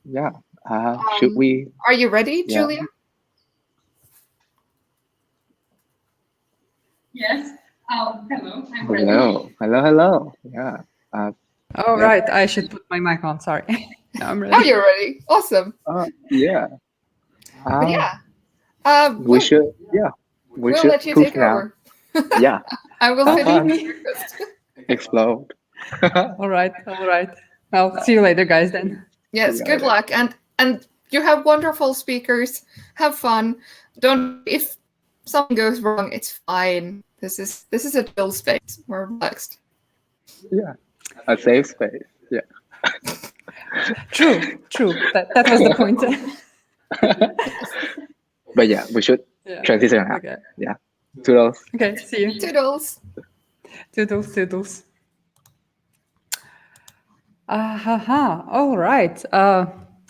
Yeah. Should we? Are you ready, Yeah. Julia? Yes. Hello. I'm ready. Hello. Yeah. Oh, Yeah. right. I should put my mic on. Sorry. Now I'm Now ready. you're ready. Awesome. Yeah. But yeah, We should. Yeah. We we'll should let you push take it out. over. Yeah. I will Have finish fun. my me. breakfast. Explode. All right. All right. Well, see you later, guys, then. Yes, See you good later. luck, and you have wonderful speakers. Have fun. Don't if something goes wrong, it's fine. This is a chill space. We're relaxed. Yeah. A safe space. Yeah. True. That was the point. But yeah, we should Yeah. transition now. Okay. Yeah. Toodles. Okay. See you. Toodles. Toodles. All right.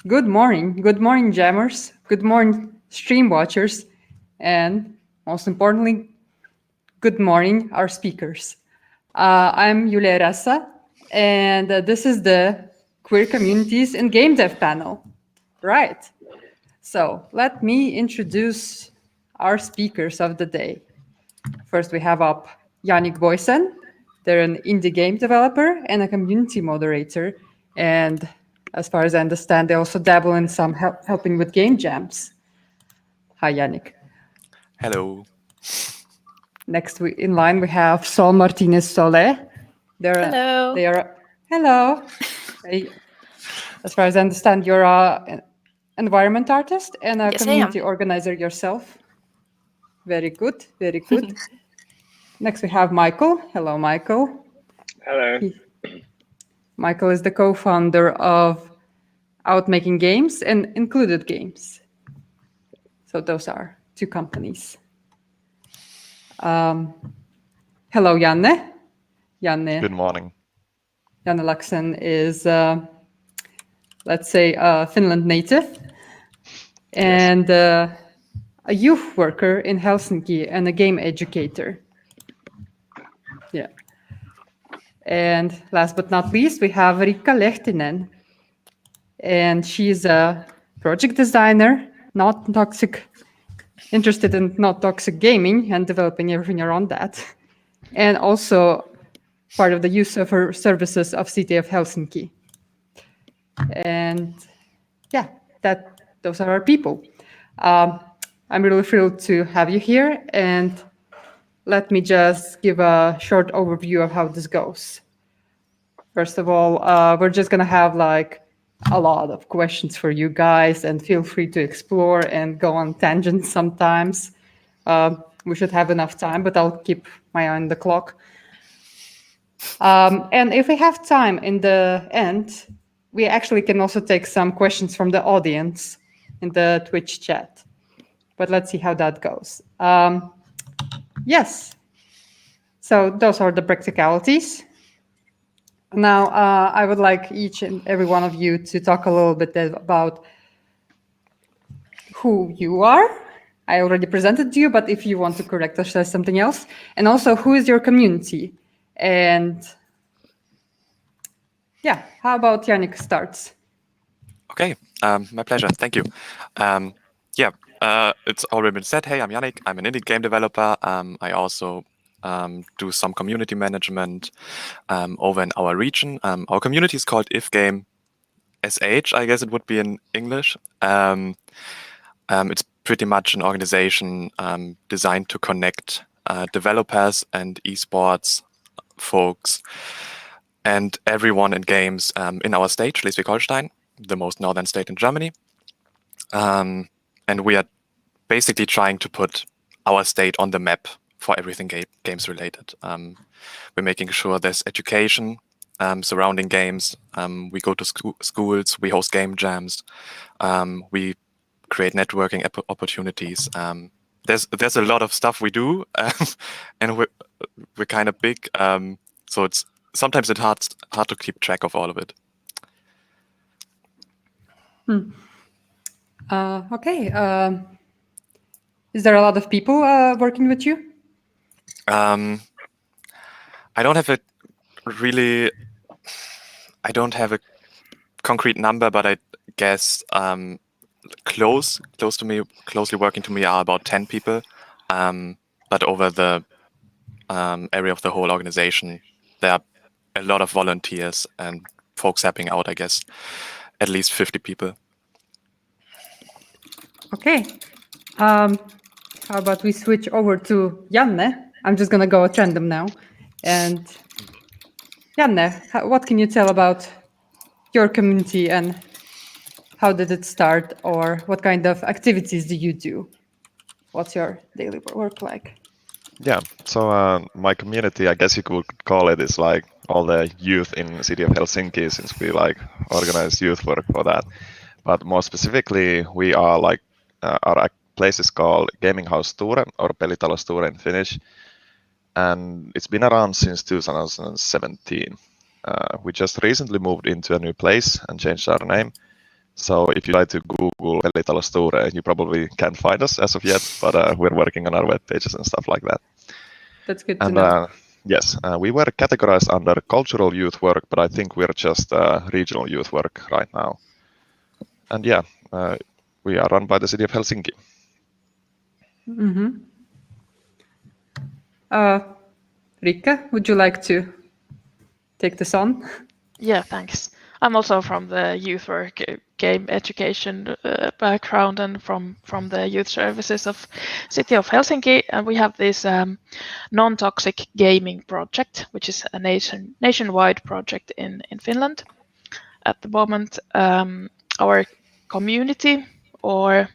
Good morning. Good morning, jammers. Good morning, stream watchers. And most importantly, good morning, our speakers. I'm Julia Rassa, and this is the Queer Communities in Game Dev panel. Right. So let me introduce our speakers of the day. First, we have up Yannick Boysen. They're an indie game developer and a community moderator. And as far as I understand, they also dabble in some helping with game jams. Hi, Yannick. Hello. Next in line, we have Sol Martinez Sole. Hello. Hello. As far as I understand, you're an environment artist and a Yes, I community am. organizer yourself. Very good. Next, we have Michael. Hello, Michael. Hello. Michael is the co-founder of Out Making Games and Included Games. So those are two companies. Hello, Janne. Good morning. Janne Laxen is, let's say, a Finland native and a youth worker in Helsinki and a game educator. Yeah. And last but not least, we have Riikka Lehtinen. And she's a project designer, not toxic, interested in not toxic gaming and developing everything around that. And also part of the user for services of City of Helsinki. And yeah, those are our people. I'm really thrilled to have you here. And let me just give a short overview of how this goes. First of all, we're just going to have like a lot of questions for you guys, and feel free to explore and go on tangents sometimes. We should have enough time, but I'll keep my eye on the clock. And if we have time in the end, we actually can also take some questions from the audience in the Twitch chat. But let's see how that goes. Yes. So those are the practicalities. Now, I would like each and every one of you to talk a little bit about who you are. I already presented to you, but if you want to correct or say something else, and also who is your community. And yeah, how about Yannick starts? Okay, my pleasure. Thank you. It's already been said. Hey, I'm Yannick. I'm an indie game developer. I also do some community management over in our region. Our community is called If Game SH, I guess it would be in English. It's pretty much an organization designed to connect developers and esports folks and everyone in games in our state, Schleswig-Holstein, the most northern state in Germany. And we are basically trying to put our state on the map for everything games related. We're making sure there's education surrounding games. We go to schools, we host game jams, we create networking opportunities. There's a lot of stuff we do, and we're kind of big, so it's sometimes hard to keep track of all of it. Okay. Is there a lot of people working with you? I don't have a concrete number, but I guess closely working to me are about 10 people. But over the area of the whole organization, there are a lot of volunteers and folks helping out, I guess, at least 50 people. Okay. How about we switch over to Janne? I'm just going to go at random now. And Janne, what can you tell about your community and how did it start, or what kind of activities do you do? What's your daily work like? Yeah, so my community, I guess you could call it, is like all the youth in the city of Helsinki, since we like organize youth work for that. But more specifically, we are like our place is called Gaming House Sture or Pelitalo Sture in Finnish, and it's been around since 2017. We just recently moved into a new place and changed our name. So if you try to Google Pelitalo Sture, you probably can't find us as of yet, but we're working on our web pages and stuff like that. That's good to know. Yes, we were categorized under cultural youth work, but I think we're just regional youth work right now. And yeah, we are run by the city of Helsinki. Mm-hmm. Rika, would you like to take this on? Yeah, thanks. I'm also from the youth work game education background and from the youth services of City of Helsinki, and we have this non-toxic gaming project, which is a nationwide project in Finland. At the moment, our community, or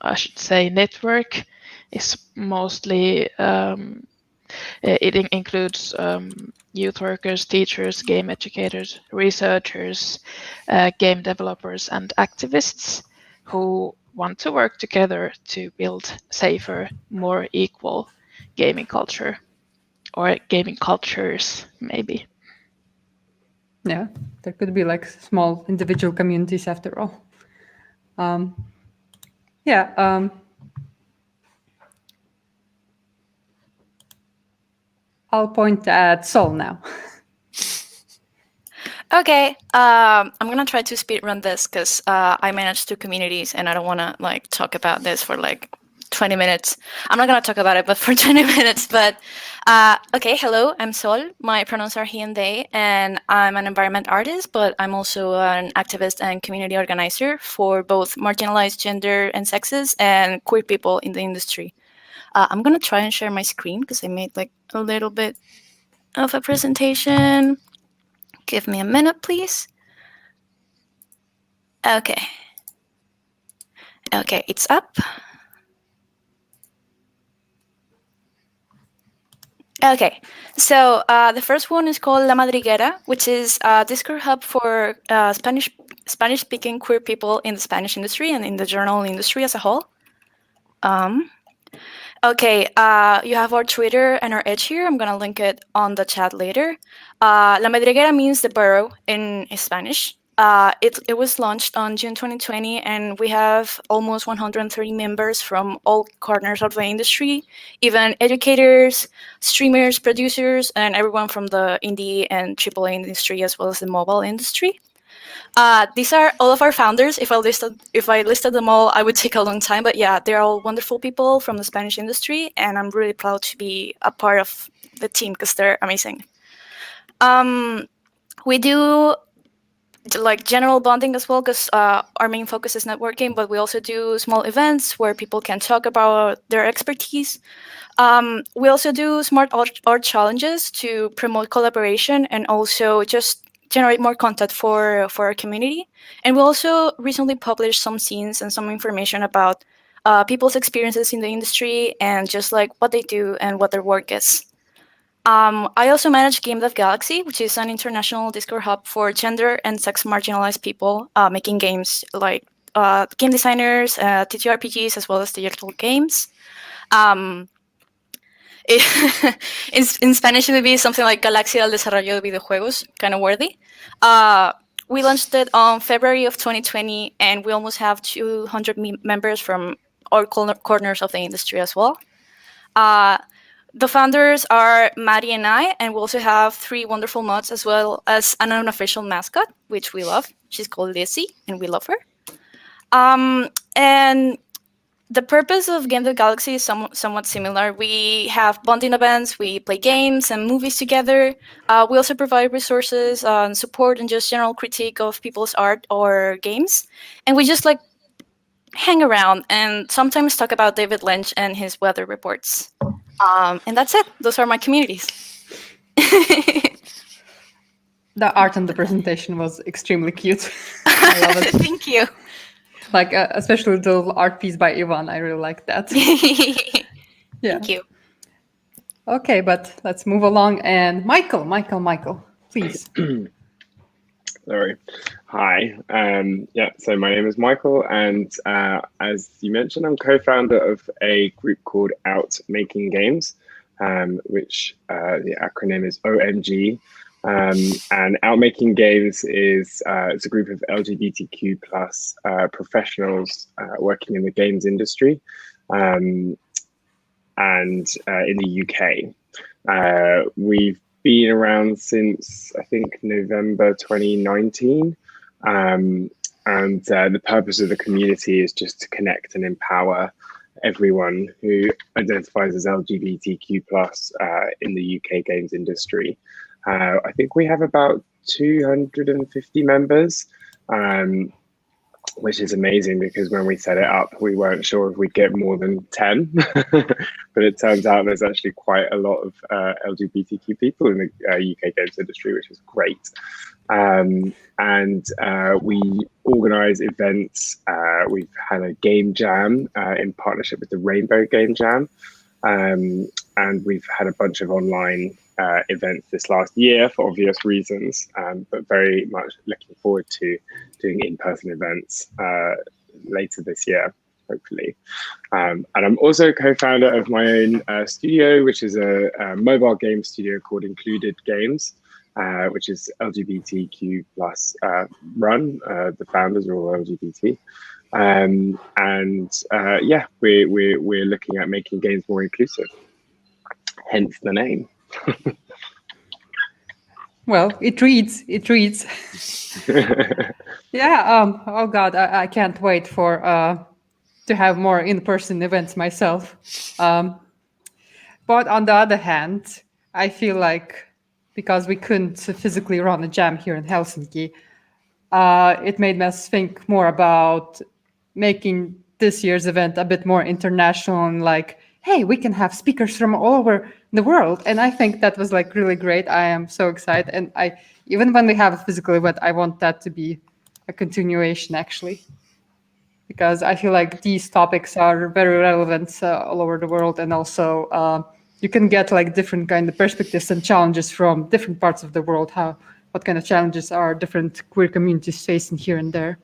I should say network, is mostly it includes youth workers, teachers, game educators, researchers, game developers, and activists who want to work together to build safer, more equal gaming culture, or gaming cultures, maybe. Yeah, there could be like small individual communities after all. I'll point at Sol now. Okay, I'm gonna try to speed run this because I manage two communities and I don't want to like talk about this for like 20 minutes. I'm not gonna talk about it, but for 20 minutes. But okay, hello, I'm Sol. My pronouns are he and they, and I'm an environment artist, but I'm also an activist and community organizer for both marginalized gender and sexes and queer people in the industry. I'm gonna try and share my screen because I made like a little bit of a presentation. Give me a minute, please. Okay. Okay, it's up. Okay, so the first one is called La Madriguera, which is a Discord hub for Spanish-speaking queer people in the Spanish industry and in the journal industry as a whole. Okay, you have our Twitter and our Edge here. I'm gonna link it on the chat later. La Madriguera means the burrow in Spanish. It was launched on June 2020, and we have almost 130 members from all corners of the industry, even educators, streamers, producers, and everyone from the indie and AAA industry, as well as the mobile industry. These are all of our founders. If I listed them all, I would take a long time. But yeah, they're all wonderful people from the Spanish industry, and I'm really proud to be a part of the team because they're amazing. We do like general bonding as well because our main focus is networking, but we also do small events where people can talk about their expertise. We also do smart art challenges to promote collaboration and also just generate more content for our community. And we also recently published some scenes and some information about people's experiences in the industry and just like what they do and what their work is. I also manage Game Dev Galaxy, which is an international Discord hub for gender and sex marginalized people making games like game designers, TTRPGs, as well as digital games. In Spanish, it would be something like Galaxia del Desarrollo de Videojuegos, kind of worthy. We launched it on February of 2020, and we almost have 200 members from all corners of the industry as well. The founders are Maddie and I, and we also have 3 wonderful mods as well as an unofficial mascot, which we love. She's called Lizzie, and we love her. And the purpose of Game the Galaxy is somewhat similar. We have bonding events, we play games and movies together. We also provide resources and support and just general critique of people's art or games. And we just like hang around and sometimes talk about David Lynch and his weather reports. And that's it. Those are my communities. The art and the presentation was extremely cute. I love it. Thank you. Like, especially the little art piece by Ivan. I really like that. Yeah. Thank you. Okay, but let's move along. And Michael, please. Sorry. Hi. So my name is Michael, and as you mentioned, I'm co-founder of a group called Out Making Games, which the acronym is OMG. And Out Making Games is it's a group of LGBTQ plus professionals working in the games industry, and in the UK. We've been around since I think November 2019, and the purpose of the community is just to connect and empower everyone who identifies as LGBTQ plus in the UK games industry. I think we have about 250 members, which is amazing because when we set it up, we weren't sure if we'd get more than 10, but it turns out there's actually quite a lot of LGBTQ people in the UK games industry, which is great. And we organize events. We've had a game jam in partnership with the Rainbow Game Jam. And we've had a bunch of online events this last year for obvious reasons, but very much looking forward to doing in-person events later this year, hopefully. And I'm also co-founder of my own studio, which is a mobile game studio called Included Games, which is LGBTQ plus run. The founders are all LGBT. Yeah, we're looking at making games more inclusive, hence the name. Well, it reads. Yeah. Oh God, I can't wait for to have more in-person events myself. But on the other hand, I feel like because we couldn't physically run a jam here in Helsinki, it made us think more about making this year's event a bit more international and like, hey, we can have speakers from all over the world. And I think that was like really great. I am so excited. And even when we have a physical event, I want that to be a continuation actually, because I feel like these topics are very relevant all over the world. And also you can get like different kind of perspectives and challenges from different parts of the world, what kind of challenges are different queer communities facing here and there.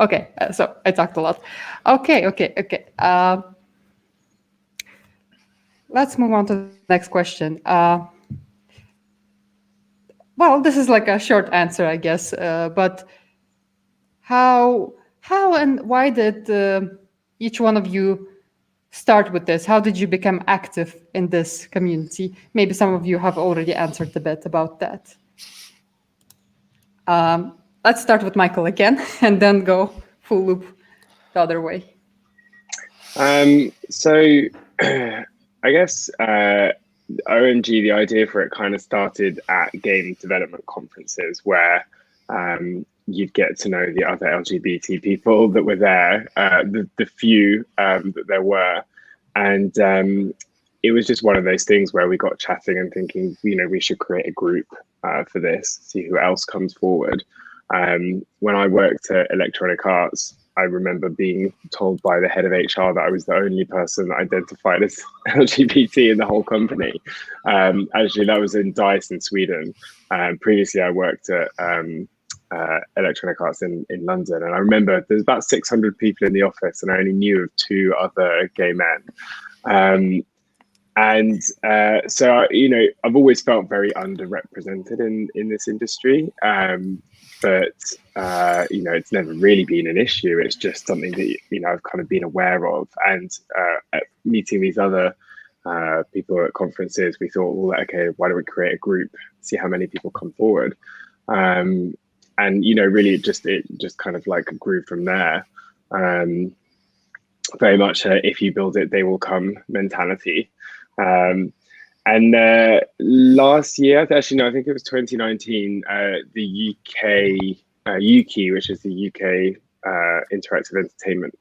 Okay, so I talked a lot. Okay. Let's move on to the next question. Well, this is like a short answer, I guess. But how and why did each one of you start with this? How did you become active in this community? Maybe some of you have already answered a bit about that. Let's start with Michael again, and then go full loop the other way. So I guess OMG, the idea for it kind of started at game development conferences where you'd get to know the other LGBT people that were there, the few that there were. And it was just one of those things where we got chatting and thinking, we should create a group for this, see who else comes forward. When I worked at Electronic Arts, I remember being told by the head of HR that I was the only person identified as LGBT in the whole company. Actually, that was in DICE in Sweden. Previously, I worked at Electronic Arts in London, and I remember there's about 600 people in the office, and I only knew of 2 other gay men. So I've always felt very underrepresented in this industry, but it's never really been an issue. It's just something that I've kind of been aware of, and meeting these other people at conferences, we thought, well, okay, why don't we create a group, see how many people come forward, and really it just kind of like grew from there. Very much if you build it, they will come mentality. And last year, actually, no, I think it was 2019, the UK, UKI, which is the UK Interactive Entertainment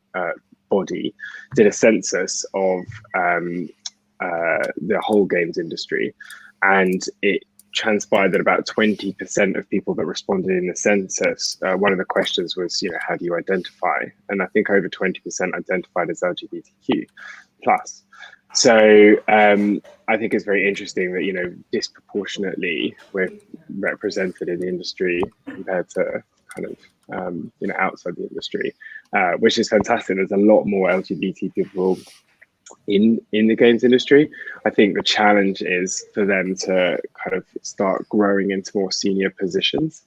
body, did a census of the whole games industry. And it transpired that about 20% of people that responded in the census, one of the questions was, how do you identify? And I think over 20% identified as LGBTQ plus. So I think it's very interesting that, disproportionately we're represented in the industry compared to kind of, outside the industry, which is fantastic. There's a lot more LGBT people in the games industry. I think the challenge is for them to kind of start growing into more senior positions.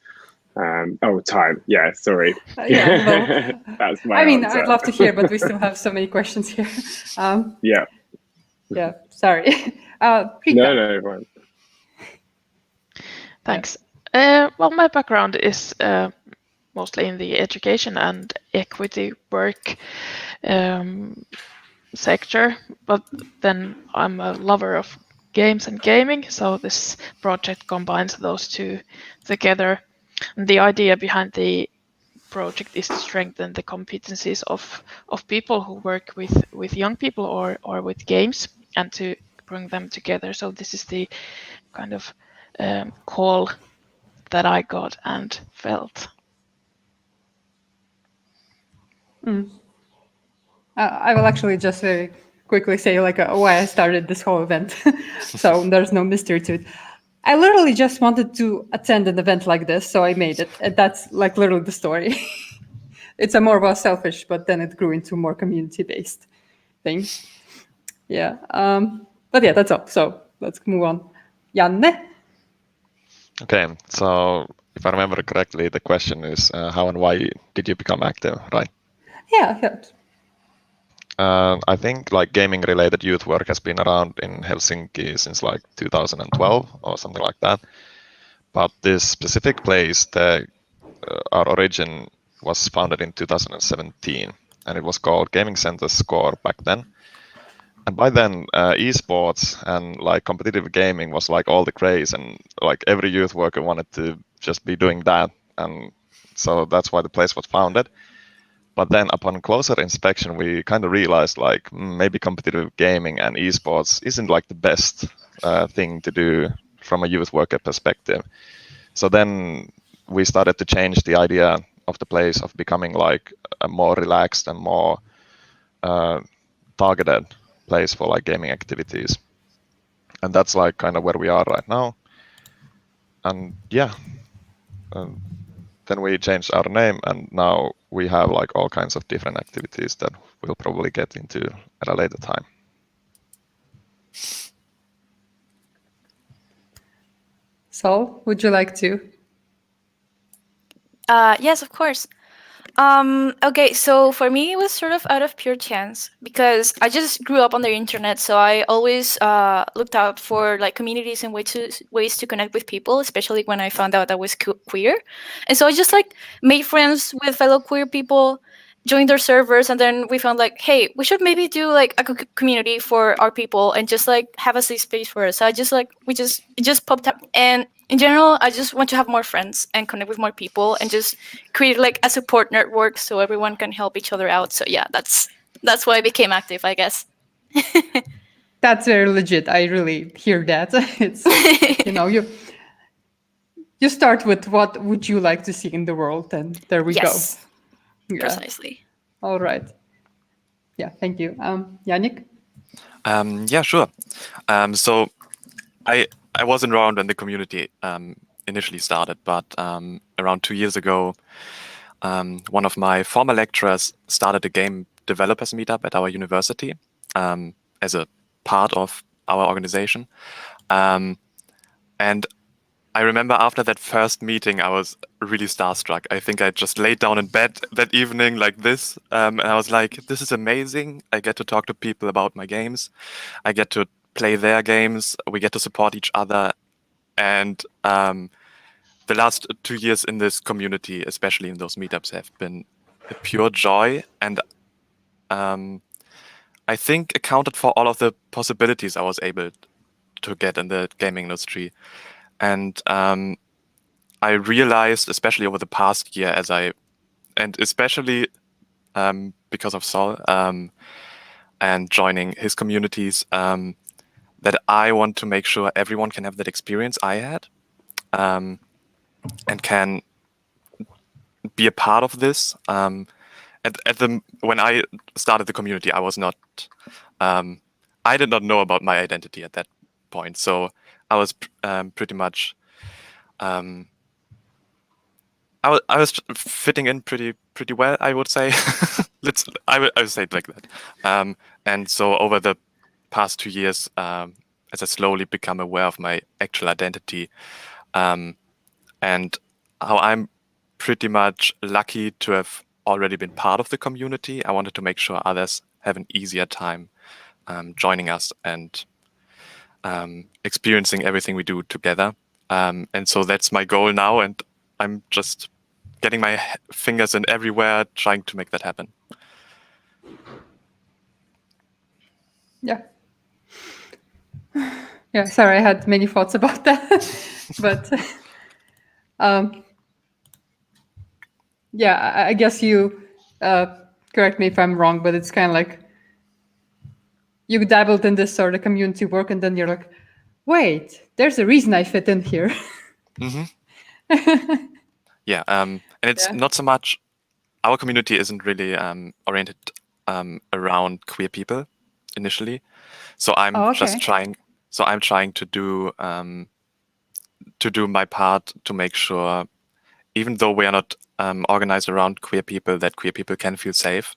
Time. Yeah, sorry. Yeah, well, That's my I mean, answer. I'd love to hear, but we still have so many questions here. Yeah. Yeah, sorry. No, fine. Thanks. Well, my background is mostly in the education and equity work sector, but then I'm a lover of games and gaming, so this project combines those two together. And the idea behind the project is to strengthen the competencies of people who work with young people or with games, and to bring them together. So this is the kind of call that I got and felt. I will actually just very quickly say why I started this whole event. So there's no mystery to it. I literally just wanted to attend an event like this, so I made it. And that's like literally the story. It's a more of a selfish, but then it grew into more community-based thing. Yeah. But yeah, that's all. So let's move on. Janne? Okay, so if I remember correctly, the question is how and why did you become active, right? Yeah. I think like gaming related youth work has been around in Helsinki since like 2012 or something like that. But this specific place, our origin was founded in 2017, and it was called Gaming Center Score back then. And by then, esports and like competitive gaming was like all the craze, and like every youth worker wanted to just be doing that. And so that's why the place was founded. But then upon closer inspection, we kind of realized like maybe competitive gaming and esports isn't like the best thing to do from a youth worker perspective. So then we started to change the idea of the place of becoming like a more relaxed and more targeted place for like gaming activities. And that's like kind of where we are right now. And yeah, then we changed our name, and now we have like all kinds of different activities that we'll probably get into at a later time. Sol, would you like to? Yes, of course. Okay, so for me, it was sort of out of pure chance because I just grew up on the internet, so I always looked out for like communities and ways to connect with people, especially when I found out I was queer. And so I just like made friends with fellow queer people, joined their servers, and then we found like, hey, we should maybe do like a community for our people and just like have a safe space for us. So it just popped up. And in general, I just want to have more friends and connect with more people and just create like a support network so everyone can help each other out. So yeah, that's why I became active, I guess. That's very legit. I really hear that. It's you start with what would you like to see in the world, and there we go. Yeah. Precisely. All right. Yeah, thank you. Yannick? Yeah, sure. So I wasn't around when the community initially started, but around 2 years ago, one of my former lecturers started a game developers meetup at our university as a part of our organization. And I remember after that first meeting, I was really starstruck. I think I just laid down in bed that evening like this. And I was like, this is amazing. I get to talk to people about my games. I get to play their games. We get to support each other, and the last 2 years in this community, especially in those meetups, have been a pure joy, and I think accounted for all of the possibilities I was able to get in the gaming industry. And I realized, especially over the past year, and especially because of Sol and joining his communities, that I want to make sure everyone can have that experience I had, and can be a part of this. When I started the community, I was not, I did not know about my identity at that point. So I was pretty much, I was fitting in pretty well, I would say. I would say it like that. And so over the past 2 years, as I slowly become aware of my actual identity, and how I'm pretty much lucky to have already been part of the community, I wanted to make sure others have an easier time joining us and experiencing everything we do together. And so that's my goal now, and I'm just getting my fingers in everywhere, trying to make that happen. Yeah. Yeah, sorry, I had many thoughts about that. But yeah, I guess you correct me if I'm wrong, but it's kind of like you dabbled in this sort of community work, and then you're like, wait, there's a reason I fit in here. Yeah, and it's not so much, our community isn't really oriented around queer people initially. So I'm just trying. So I'm trying to do my part to make sure, even though we are not organized around queer people, that queer people can feel safe.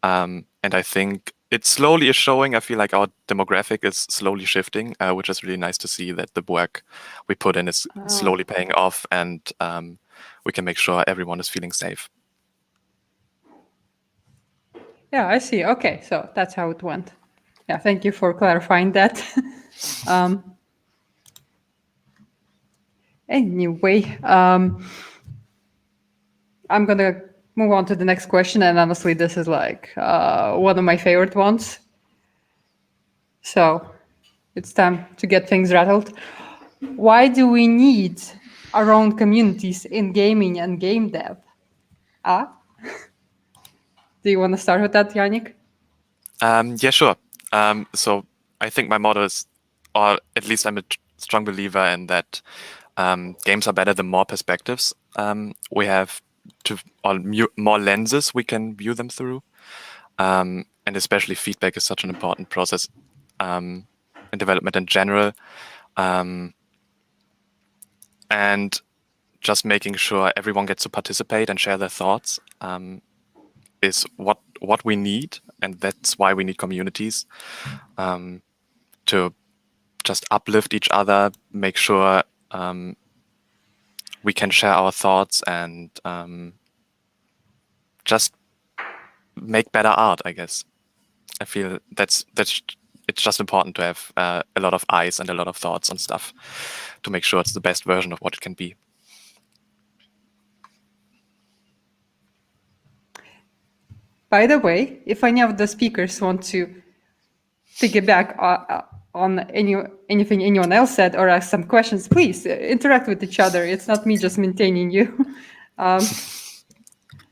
And I think it slowly is showing. I feel like our demographic is slowly shifting, which is really nice to see that the work we put in is slowly paying off, and we can make sure everyone is feeling safe. Yeah, I see. Okay, so that's how it went. Yeah, thank you for clarifying that. Anyway, I'm going to move on to the next question. And honestly, this is like one of my favorite ones. So it's time to get things rattled. Why do we need our own communities in gaming and game dev? Do you want to start with that, Yannick? Yeah, sure. So I think my motto is, or at least I'm a strong believer in that games are better the more perspectives we have or more lenses we can view them through. And especially feedback is such an important process in development in general. And just making sure everyone gets to participate and share their thoughts is what we need, and that's why we need communities to just uplift each other, make sure we can share our thoughts, and just make better art, I guess. I feel that's it's just important to have a lot of eyes and a lot of thoughts on stuff to make sure it's the best version of what it can be. By the way, if any of the speakers want to piggyback on anything anyone else said or ask some questions, please interact with each other. It's not me just maintaining you.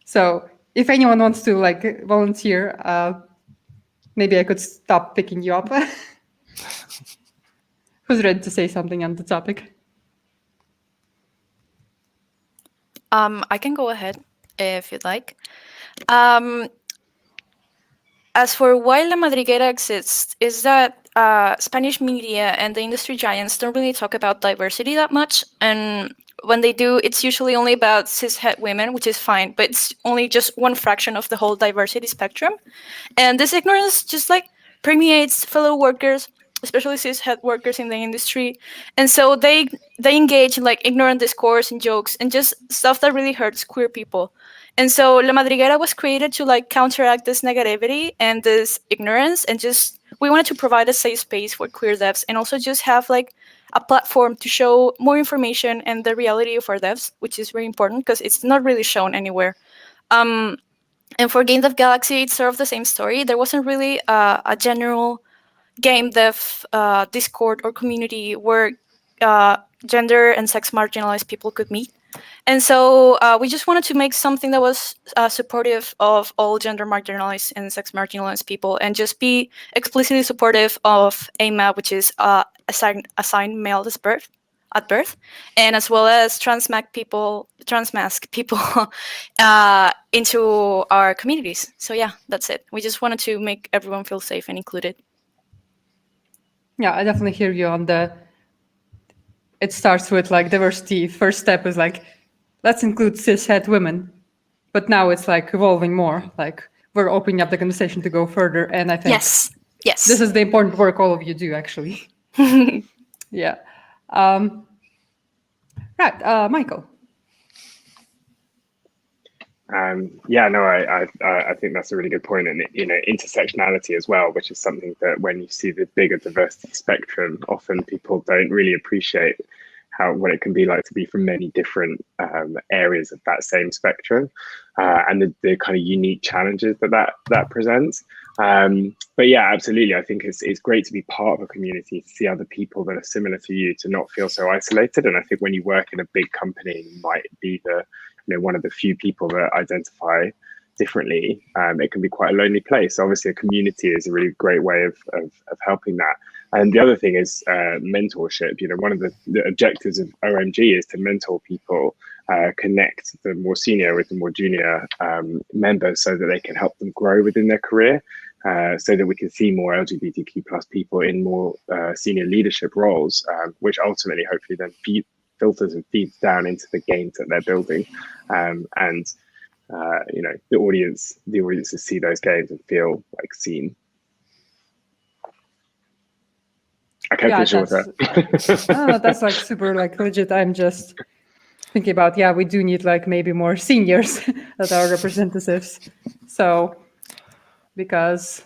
So if anyone wants to like volunteer, maybe I could stop picking you up. Who's ready to say something on the topic? I can go ahead if you'd like. As for why La Madriguera exists, is that Spanish media and the industry giants don't really talk about diversity that much. And when they do, it's usually only about cishet women, which is fine, but it's only just one fraction of the whole diversity spectrum. And this ignorance just like permeates fellow workers, especially cishet workers in the industry. And so they engage in like ignorant discourse and jokes and just stuff that really hurts queer people. And so La Madriguera was created to like counteract this negativity and this ignorance and just we wanted to provide a safe space for queer devs and also just have like a platform to show more information and the reality of our devs, which is very important because it's not really shown anywhere. And for Game Dev Galaxy, it's sort of the same story. There wasn't really a general game dev Discord or community where gender and sex marginalized people could meet. And so we just wanted to make something that was supportive of all gender marginalized and sex marginalized people, and just be explicitly supportive of AMA, which is assigned male at birth, and as well as transmasc people into our communities. So yeah, that's it. We just wanted to make everyone feel safe and included. Yeah, I definitely hear you on the. It starts with like diversity. First step is like, let's include cishet women, but now it's like evolving more. Like we're opening up the conversation to go further, and I think Yes. this is the important work all of you do, actually. Yeah. Right, Michael. I think that's a really good point, and intersectionality as well, which is something that when you see the bigger diversity spectrum, often people don't really appreciate what it can be like to be from many different areas of that same spectrum, and the kind of unique challenges that presents. But yeah, absolutely. I think it's great to be part of a community, to see other people that are similar to you, to not feel so isolated. And I think when you work in a big company, you might be one of the few people that identify differently. It can be quite a lonely place. Obviously, a community is a really great way of helping that. And the other thing is mentorship. One of the objectives of OMG is to mentor people, connect the more senior with the more junior members, so that they can help them grow within their career, so that we can see more LGBTQ plus people in more senior leadership roles, which ultimately, hopefully, then filters and feeds down into the games that they're building, and the audiences see those games and feel like seen. I kept it shorter. That's like super like legit. I'm just thinking about, we do need like maybe more seniors as our representatives. So because,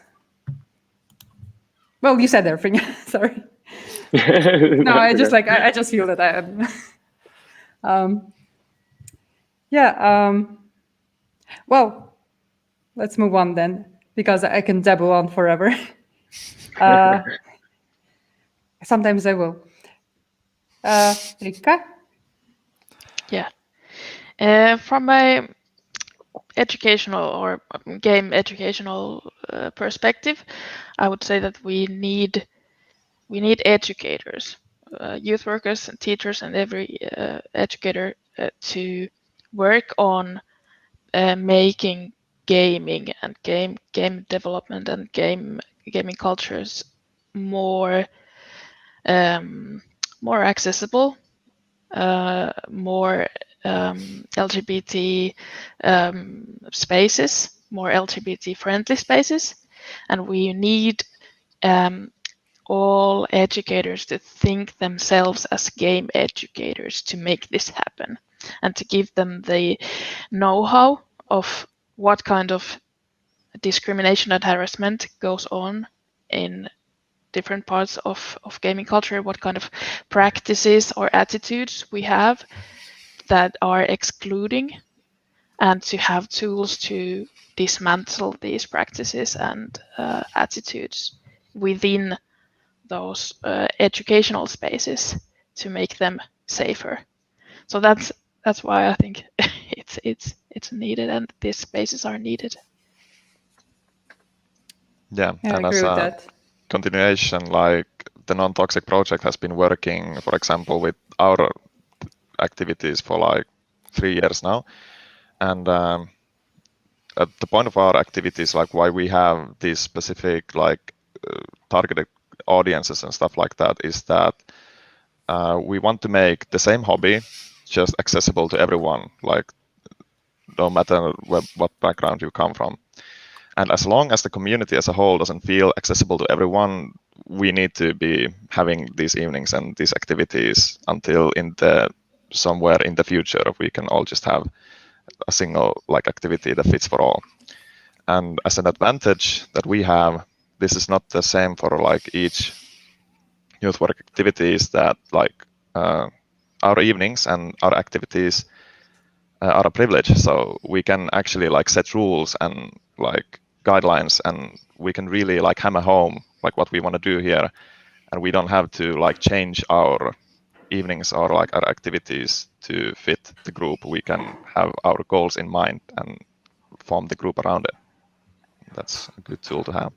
well, you said everything. Sorry. No, I just like I just feel that I am. Well, let's move on then, because I can dabble on forever. Sometimes I will. Rikka? Yeah. From a educational or game educational perspective, I would say that we need educators, youth workers and teachers and every educator to work on making gaming and game development and gaming cultures more accessible, more LGBT spaces, more LGBT friendly spaces, and we need all educators to think themselves as game educators to make this happen, and to give them the know-how of what kind of discrimination and harassment goes on in different parts of gaming culture, what kind of practices or attitudes we have that are excluding, and to have tools to dismantle these practices and attitudes within those educational spaces to make them safer. So that's why I think it's needed, and these spaces are needed. Yeah, I and agree as with a that. continuation, like the non-toxic project has been working, for example, with our activities for like 3 years now, and at the point of our activities, like why we have these specific like targeted audiences and stuff like that, is that we want to make the same hobby just accessible to everyone, like no matter what background you come from. And as long as the community as a whole doesn't feel accessible to everyone, we need to be having these evenings and these activities until somewhere in the future we can all just have a single like activity that fits for all. And as an advantage that we have this is not the same for like each youth work activities, that like our evenings and our activities are a privilege. So we can actually like set rules and like guidelines, and we can really like hammer home like what we want to do here, and we don't have to like change our evenings or like our activities to fit the group. We can have our goals in mind and form the group around it. That's a good tool to have.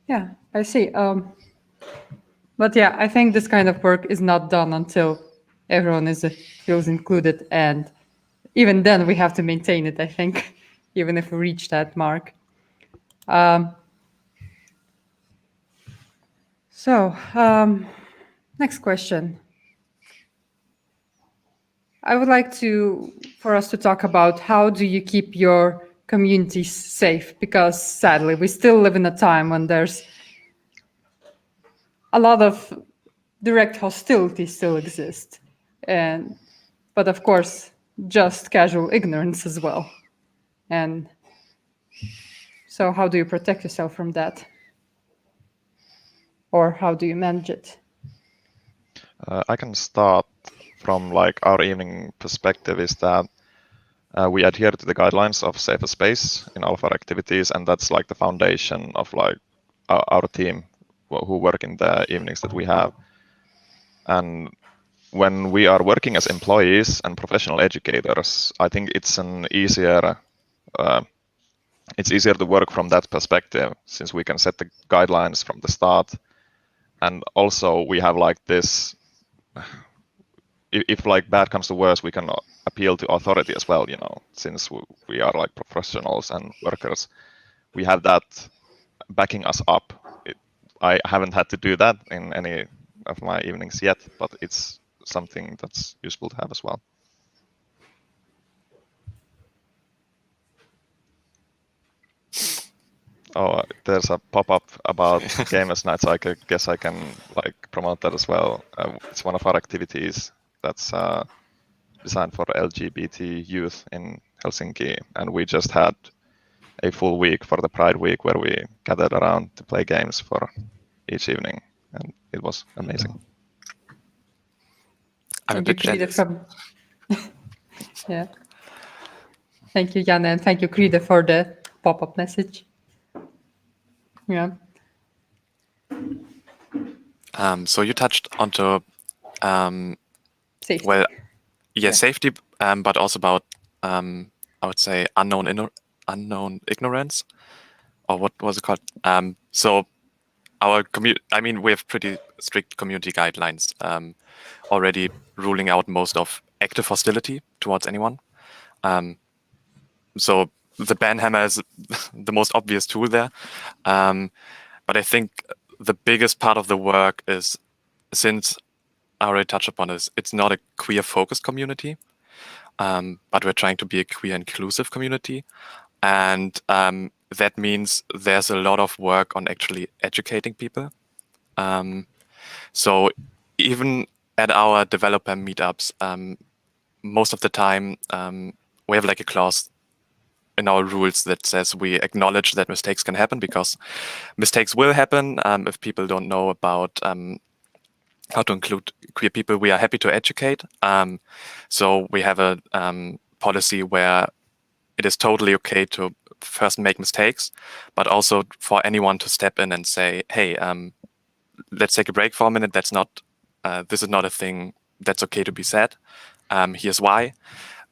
Yeah, I see. But yeah, I think this kind of work is not done until everyone feels included, and even then we have to maintain it, I think, even if we reach that mark. Next question. I would like for us to talk about how do you keep your communities safe? Because sadly, we still live in a time when there's a lot of direct hostility still exist, but of course, just casual ignorance as well. And so, how do you protect yourself from that, or how do you manage it? I can start from like our evening perspective. Is that we adhere to the guidelines of safer space in all of our activities, and that's like the foundation of like our team who work in the evenings that we have. And when we are working as employees and professional educators, I think it's easier to work from that perspective, since we can set the guidelines from the start. And also we have like this, if like bad comes to worse, we can appeal to authority as well, since we are like professionals and workers. We have that backing us up. I haven't had to do that in any of my evenings yet, but it's something that's useful to have as well. Oh, there's a pop-up about Gamers Night, so I guess I can like promote that as well. It's one of our activities that's designed for LGBT youth in Helsinki, and we just had a full week for the Pride Week where we gathered around to play games for each evening, and it was amazing. I'm a Thank you, bit Kride, jealous. yeah. Thank you, Janne, and thank you, Kride, for the pop-up message. Yeah. So you touched onto Safety. well, yeah, safety, but also about I would say unknown ignorance, or what was it called? So our I mean, we have pretty strict community guidelines already ruling out most of active hostility towards anyone. So the ban hammer is the most obvious tool there. But I think the biggest part of the work is, since I already touched upon this, it's not a queer focused community, but we're trying to be a queer inclusive community. And that means there's a lot of work on actually educating people. So even at our developer meetups, most of the time we have like a clause in our rules that says we acknowledge that mistakes can happen, because mistakes will happen. If people don't know about how to include queer people, we are happy to educate. So we have a policy where it is totally okay to first make mistakes, but also for anyone to step in and say, hey, let's take a break for a minute. That's not, this is not a thing that's okay to be said. Here's why.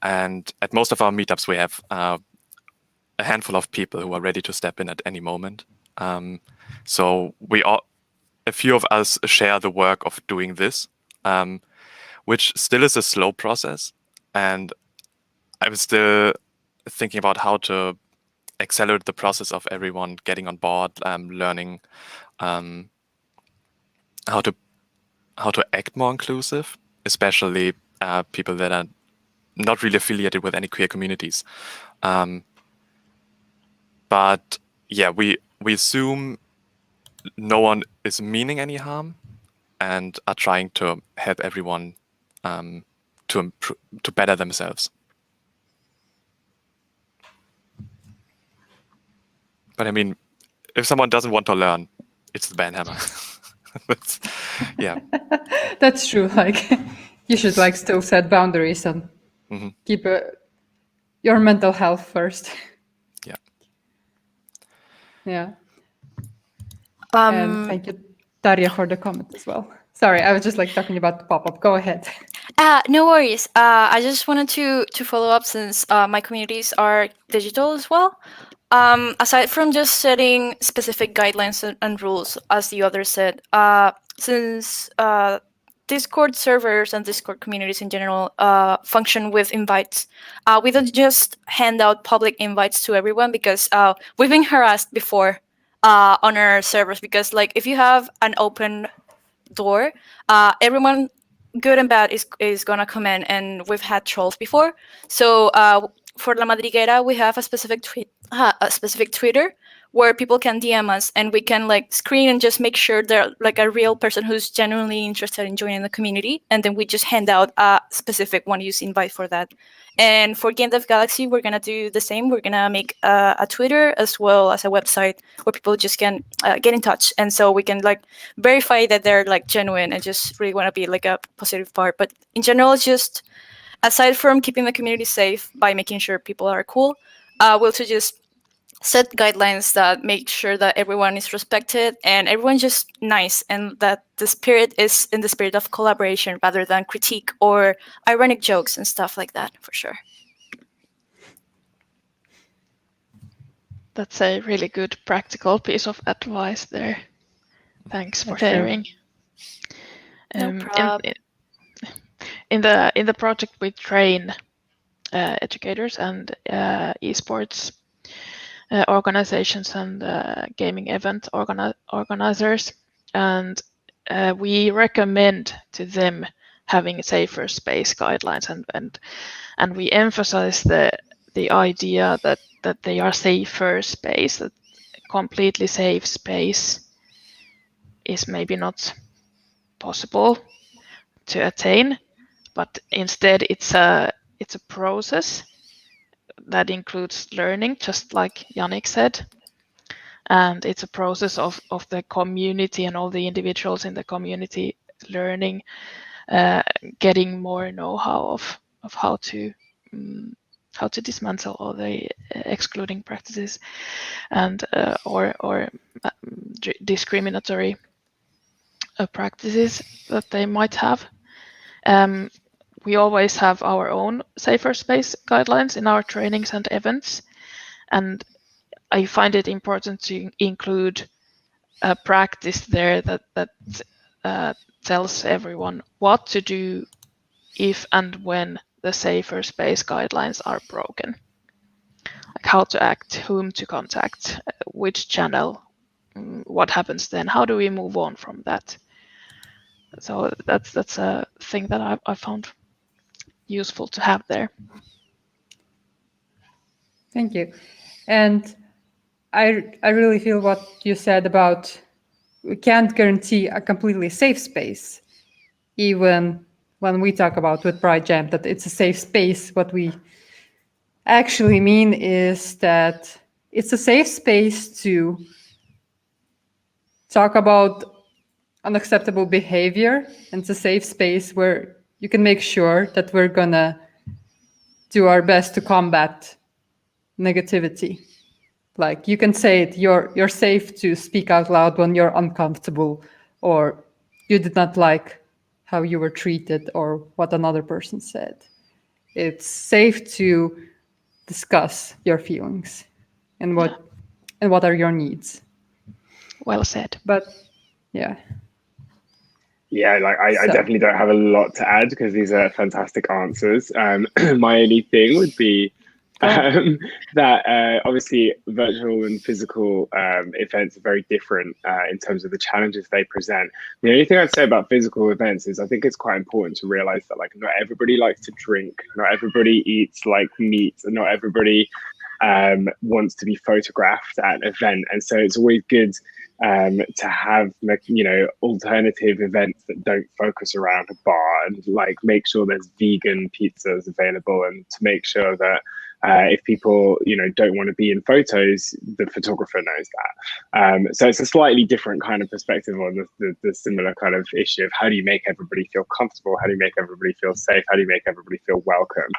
And at most of our meetups, we have a handful of people who are ready to step in at any moment. So a few of us share the work of doing this, which still is a slow process. And I'm still thinking about how to accelerate the process of everyone getting on board, learning how to act more inclusive, especially people that are not really affiliated with any queer communities. But yeah, we assume no one is meaning any harm, and are trying to help everyone to better themselves. But I mean, if someone doesn't want to learn, it's the banhammer. Yeah. That's true. Like, you should like still set boundaries and keep your mental health first. Yeah. Yeah. And thank you, Daria, for the comment as well. Sorry, I was just like talking about the pop-up. Go ahead. No worries. I just wanted to follow up since my communities are digital as well. Aside from just setting specific guidelines and rules, as the other said, since Discord servers and Discord communities in general function with invites, we don't just hand out public invites to everyone because we've been harassed before on our servers because like if you have an open door, everyone good and bad is gonna come in, and we've had trolls before. So for La Madriguera, we have a specific Twitter where people can DM us, and we can like screen and just make sure they're like a real person who's genuinely interested in joining the community, and then we just hand out a specific one-use invite for that. And for Game Dev Galaxy, we're gonna do the same. We're gonna make a Twitter as well as a website where people just can get in touch, and so we can like verify that they're like genuine and just really want to be like a positive part. But in general, it's just aside from keeping the community safe by making sure people are cool, we also just set guidelines that make sure that everyone is respected and everyone's just nice, and that the spirit is in the spirit of collaboration rather than critique or ironic jokes and stuff like that, for sure. That's a really good practical piece of advice there. Thanks for sharing. No problem. In the project, we train educators and esports organizations and gaming event organizers, and we recommend to them having safer space guidelines, and we emphasize the idea that they are safer space, that completely safe space is maybe not possible to attain, but instead it's a process that includes learning, just like Yannick said, and it's a process of the community and all the individuals in the community learning, getting more know-how of how to dismantle all the excluding practices and or discriminatory practices that they might have. We always have our own safer space guidelines in our trainings and events, and I find it important to include a practice there that tells everyone what to do if and when the safer space guidelines are broken. Like how to act, whom to contact, which channel, what happens then, how do we move on from that? So that's a thing that I found useful to have there. Thank you. And I really feel what you said about we can't guarantee a completely safe space, even when we talk about with PrideJam that it's a safe space. What we actually mean is that it's a safe space to talk about unacceptable behavior, and it's a safe space where you can make sure that we're gonna do our best to combat negativity. Like you can say it, you're safe to speak out loud when you're uncomfortable or you did not like how you were treated or what another person said. It's safe to discuss your feelings and what are your needs. Well said. But yeah. Yeah, like I definitely don't have a lot to add because these are fantastic answers. My only thing would be that obviously virtual and physical events are very different in terms of the challenges they present. The only thing I'd say about physical events is I think it's quite important to realize that like not everybody likes to drink, not everybody eats like meat, and not everybody wants to be photographed at an event. And so it's always good to have, you know, alternative events that don't focus around a bar, and like make sure there's vegan pizzas available, and to make sure that If people, don't want to be in photos, the photographer knows that. So it's a slightly different kind of perspective on the similar kind of issue of how do you make everybody feel comfortable? How do you make everybody feel safe? How do you make everybody feel welcome?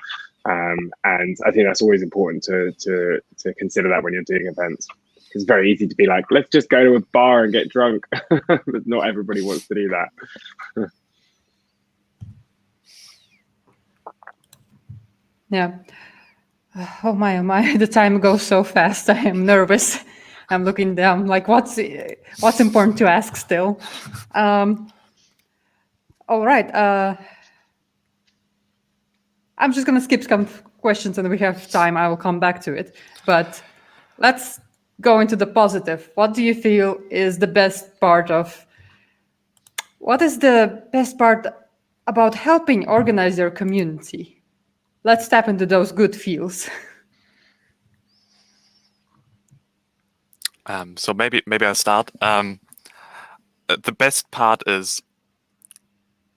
And I think that's always important to consider that when you're doing events. It's very easy to be like, let's just go to a bar and get drunk, but not everybody wants to do that. Yeah. Oh my, the time goes so fast. I am nervous. I'm looking down like what's important to ask still. All right. I'm just going to skip some questions and if we have time, I will come back to it. But let's go into the positive. What do you feel is the best part about helping organize your community? Let's tap into those good feels. So maybe I'll start. The best part is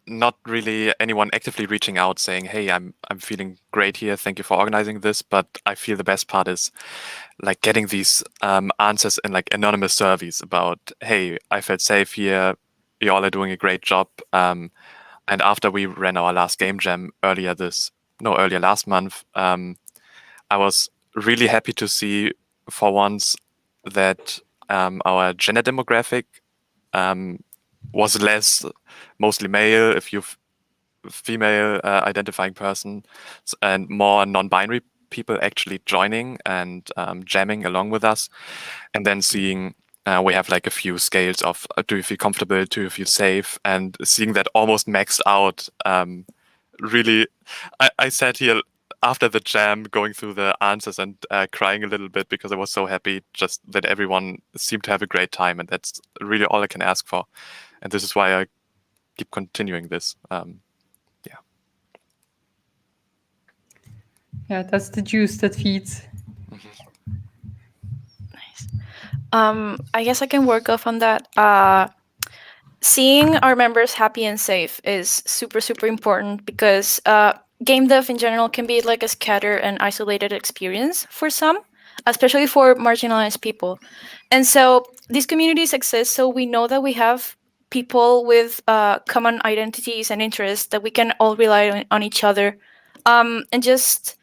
not really anyone actively reaching out saying, "Hey, I'm feeling great here. Thank you for organizing this." But I feel the best part is like getting these answers in like anonymous surveys about, "Hey, I felt safe here. You all are doing a great job." And after we ran our last game jam earlier last month, I was really happy to see for once that our gender demographic was less mostly male, if you've female identifying person, and more non-binary people actually joining and jamming along with us. And then seeing we have like a few scales of do you feel comfortable, do you feel safe, and seeing that almost maxed out. Really, I sat here after the jam going through the answers and crying a little bit because I was so happy just that everyone seemed to have a great time, and that's really all I can ask for. And this is why I keep continuing this. Yeah, that's the juice that feeds. Nice. I guess I can work off on that. Seeing our members happy and safe is super, super important because game dev in general can be like a scattered and isolated experience for some, especially for marginalized people. And so these communities exist so we know that we have people with common identities and interests that we can all rely on each other. And just,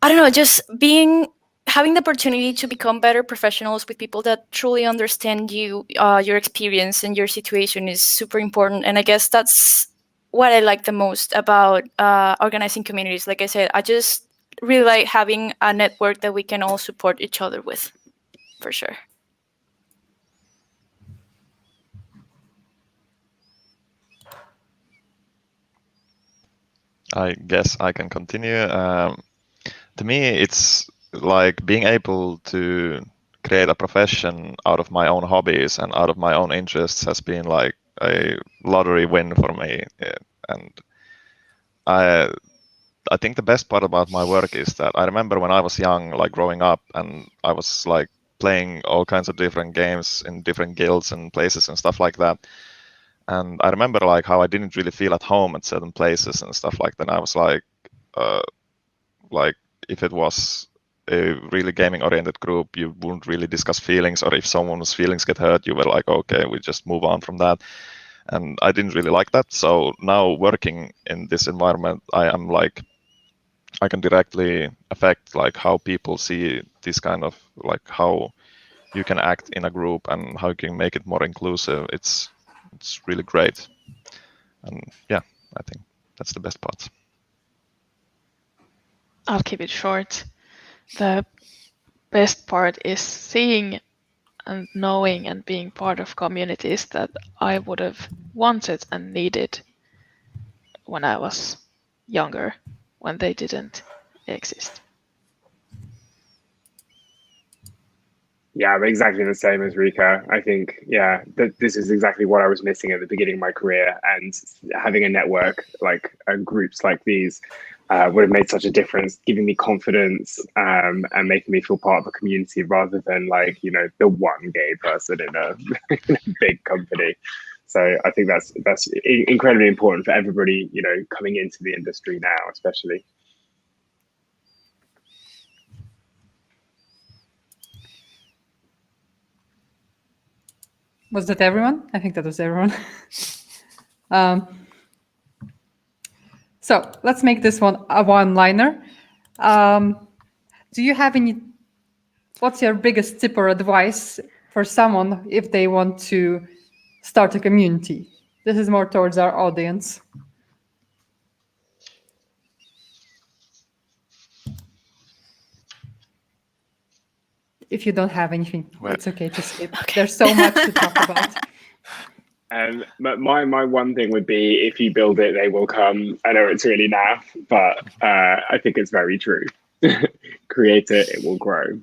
I don't know, just having the opportunity to become better professionals with people that truly understand you, your experience and your situation is super important. And I guess that's what I like the most about organizing communities. Like I said, I just really like having a network that we can all support each other with, for sure. I guess I can continue. To me, it's like being able to create a profession out of my own hobbies and out of my own interests has been like a lottery win for me. And I think the best part about my work is that I remember when I was young, like growing up, and I was like playing all kinds of different games in different guilds and places and stuff like that. And I remember like how I didn't really feel at home at certain places and stuff like that. And I was like if it was a really gaming oriented group, you wouldn't really discuss feelings, or if someone's feelings get hurt, you were like, okay, we just move on from that. And I didn't really like that. So now working in this environment, I can directly affect like how people see this kind of like how you can act in a group and how you can make it more inclusive. It's really great. And yeah, I think that's the best part. I'll keep it short. The best part is seeing and knowing and being part of communities that I would have wanted and needed when I was younger, when they didn't exist. Yeah, I'm exactly the same as Rika. I think, this is exactly what I was missing at the beginning of my career. And having a network like groups like these would have made such a difference, giving me confidence and making me feel part of a community rather than like, the one gay person in a big company. So I think that's incredibly important for everybody, coming into the industry now, especially. Was that everyone? I think that was everyone. um, so let's make this one a one-liner. Do you have any? What's your biggest tip or advice for someone if they want to start a community? This is more towards our audience. If you don't have anything, it's okay to skip. Okay. There's so much to talk about. My one thing would be, if you build it, they will come. I know it's really naff, but I think it's very true. Create it, it will grow.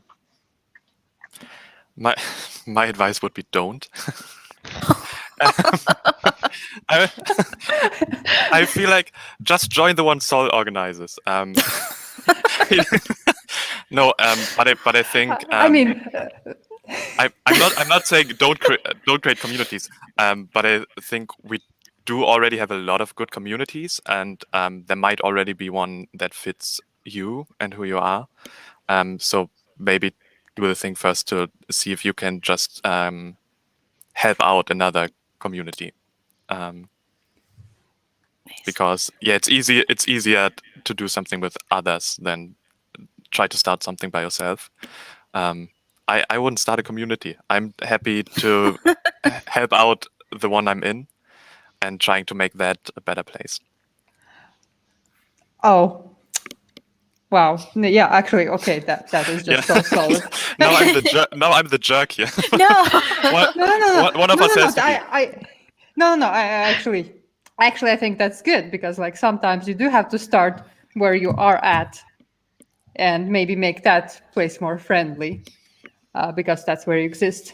My advice would be don't. I feel like just join the one Sol organizes. No, but I think I'm not saying don't create communities. But I think we do already have a lot of good communities, and there might already be one that fits you and who you are. So maybe do the thing first to see if you can just help out another community. Nice. Because it's easier to do something with others than try to start something by yourself. I wouldn't start a community. I'm happy to help out the one I'm in and trying to make that a better place. Oh. Wow. Yeah, actually, okay, that is just so solid. Now I'm the jerk here. No. One of us has to be. I think that's good, because like sometimes you do have to start where you are at and maybe make that place more friendly, because that's where you exist.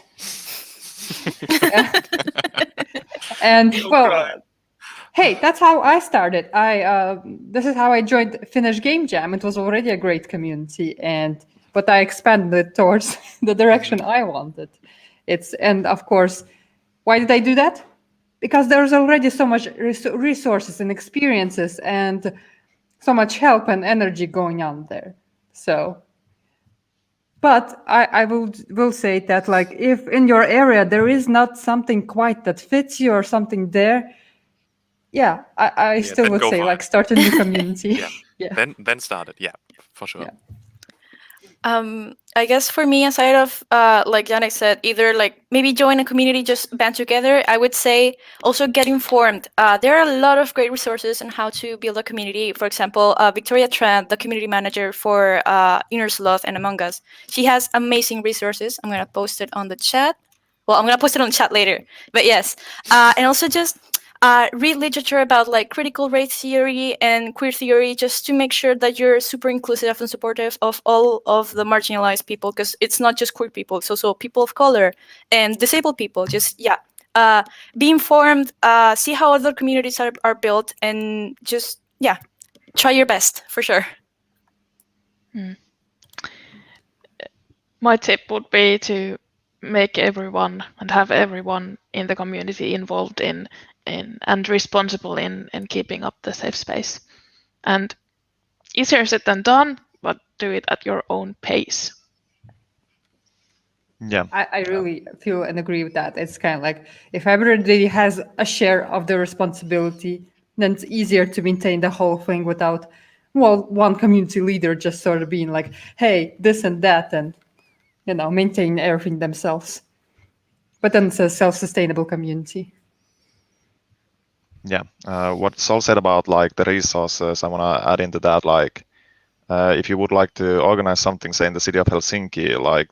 And well, hey, that's how I started. This is how I joined Finnish Game Jam. It was already a great community, but I expanded towards the direction I wanted. And of course, why did I do that? Because there's already so much resources and experiences and so much help and energy going on there. So, but I will say that, like, if in your area there is not something quite that fits you or something there, yeah, I still would say, like, start a new community. Yeah. Then start it. Yeah, for sure. Yeah. I guess for me, aside of like Yannick said, either like maybe join a community, just band together. I would say also get informed. There are a lot of great resources on how to build a community. For example, Victoria Trent, the community manager for Inner Sloth and Among Us, she has amazing resources. I'm gonna post it on the chat. Well, I'm gonna post it on the chat later. But yes, and also just read literature about like critical race theory and queer theory, just to make sure that you're super inclusive and supportive of all of the marginalized people, because it's not just queer people, it's also people of color and disabled people. Just be informed, see how other communities are built, and just try your best for sure. My tip would be to make everyone and have everyone in the community involved in and responsible in keeping up the safe space. And easier said than done, but do it at your own pace. Yeah, I really feel and agree with that. It's kind of like, if everybody has a share of the responsibility, then it's easier to maintain the whole thing without, one community leader just sort of being like, hey, this and that, and maintain everything themselves. But then it's a self-sustainable community. Yeah, what Sol said about like the resources, I want to add into that, like if you would like to organize something, say in the city of Helsinki, like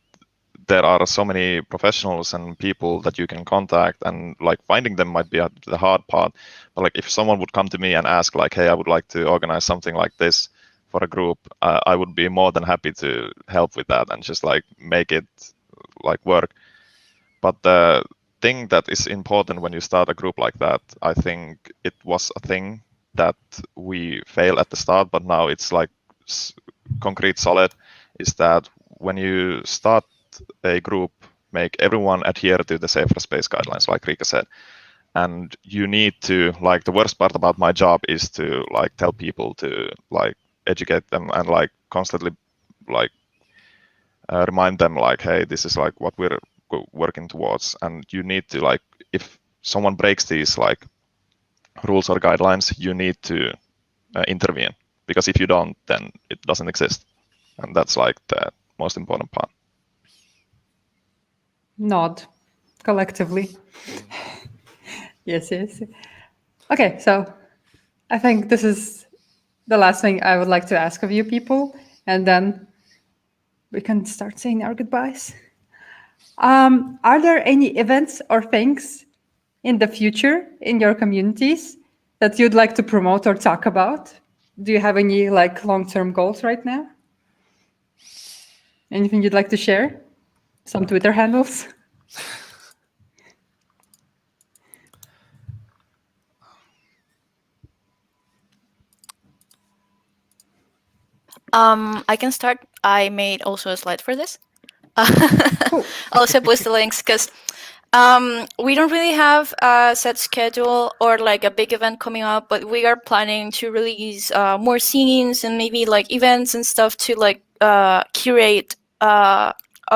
there are so many professionals and people that you can contact, and like finding them might be the hard part. But like if someone would come to me and ask like, hey, I would like to organize something like this for a group, I would be more than happy to help with that and just like make it like work. But the thing that is important when you start a group like that, I think it was a thing that we failed at the start, but now it's like concrete solid, is that when you start a group, make everyone adhere to the safer space guidelines, like Rika said. And you need to, like, the worst part about my job is to like tell people to like educate them and like constantly like remind them like, hey, this is like what we're working towards. And you need to, like, if someone breaks these like rules or guidelines, you need to intervene, because if you don't, then it doesn't exist. And that's like the most important part. Nod collectively. Yes. Okay, so I think this is the last thing I would like to ask of you people, and then we can start saying our goodbyes. Are there any events or things in the future in your communities that you'd like to promote or talk about? Do you have any like long-term goals right now? Anything you'd like to share? Some Twitter handles? I can start. I made also a slide for this. I'll also post the links because we don't really have a set schedule or like a big event coming up, but we are planning to release more scenes and maybe like events and stuff to like curate our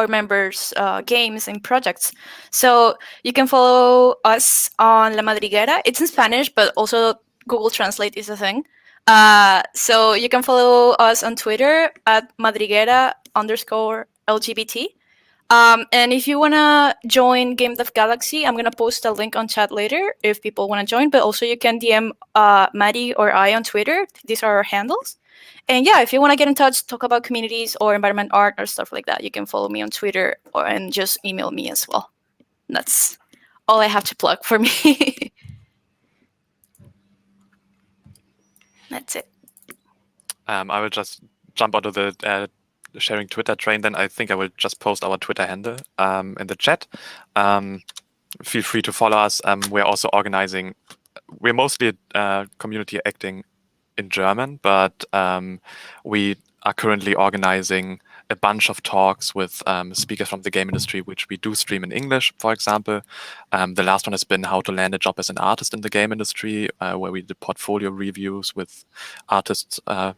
members' games and projects. So you can follow us on La Madriguera. It's in Spanish, but also Google Translate is a thing. So you can follow us on Twitter at Madriguera_LGBT. And if you want to join Game Dev Galaxy, I'm going to post a link on chat later if people want to join. But also you can DM Maddie or I on Twitter. These are our handles. And yeah, if you want to get in touch, talk about communities or environment art or stuff like that, you can follow me on Twitter and just email me as well. And that's all I have to plug for me. That's it. I will just jump onto the sharing Twitter train. Then I think I will just post our Twitter handle in the chat. Feel free to follow us. We're also organizing. We're mostly community acting in German, but we are currently organizing a bunch of talks with speakers from the game industry, which we do stream in English, for example. The last one has been how to land a job as an artist in the game industry, where we did portfolio reviews with artists, a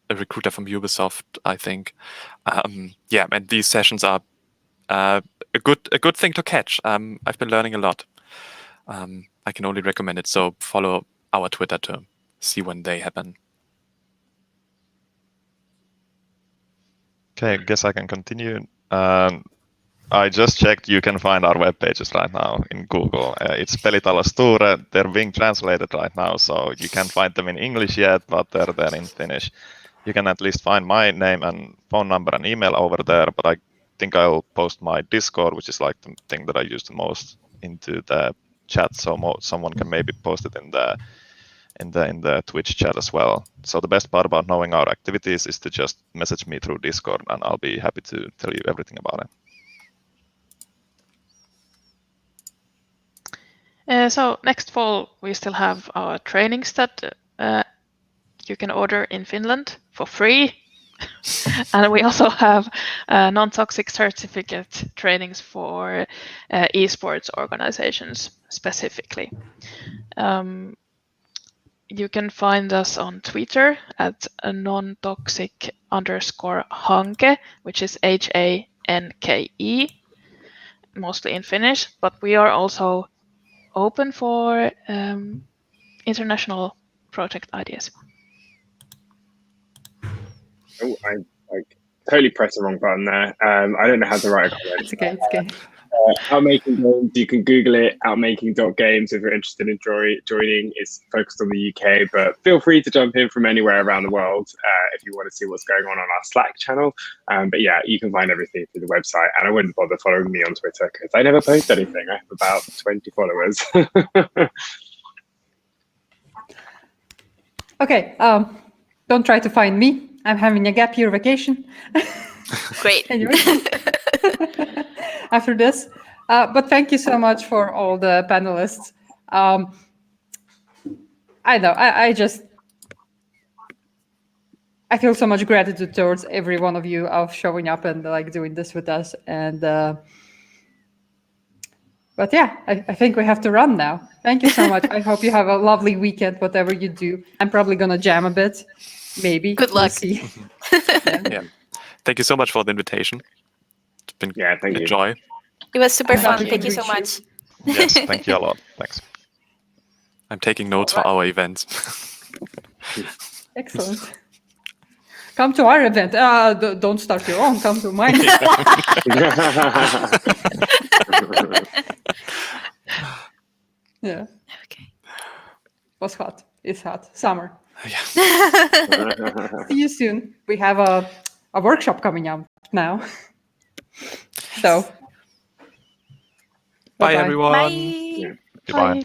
recruiter from Ubisoft, I think. Yeah, and these sessions are a good thing to catch. I've been learning a lot. I can only recommend it. So follow our Twitter to see when they happen. Okay, I guess I can continue. I just checked, you can find our web pages right now in Google. It's Pelitalo Sture. They're being translated right now, so you can't find them in English yet, but they're there in Finnish. You can at least find my name and phone number and email over there, but I think I'll post my Discord, which is like the thing that I use the most, into the chat, so someone can maybe post it in the Twitch chat as well. So the best part about knowing our activities is to just message me through Discord, and I'll be happy to tell you everything about it. So next fall, we still have our trainings that you can order in Finland for free. And we also have non-toxic certificate trainings for esports organizations specifically. You can find us on Twitter at nontoxic_hanke, which is HANKE, mostly in Finnish, but we are also open for international project ideas. Oh, I totally pressed the wrong button there. I don't know how to write a comment. It's okay. Outmaking Games, you can Google it, outmaking.games if you're interested in joining. It's focused on the UK, but feel free to jump in from anywhere around the world if you want to see what's going on our Slack channel. But yeah, you can find everything through the website, and I wouldn't bother following me on Twitter because I never post anything. I have about 20 followers. Okay, don't try to find me. I'm having a gap year vacation. Great. Anyway, after this. But thank you so much for all the panelists. I know, I feel so much gratitude towards every one of you of showing up and like doing this with us. And but yeah, I think we have to run now. Thank you so much. I hope you have a lovely weekend, whatever you do. I'm probably gonna jam a bit, maybe. Good luck. We'll see. Yeah. Thank you so much for the invitation. It's been Yeah, thank a you. joy. It was super fun. we Thank you can so reach much. Yes, thank you a lot. Thanks. I'm taking notes for our events. Excellent. Come to our event. Don't start your own. Come to mine. Yeah. Okay. Was hot. It's hot. Summer. Yeah. See you soon. We have a workshop coming up now. So. Bye, bye-bye. everyone. Bye. Goodbye. Bye.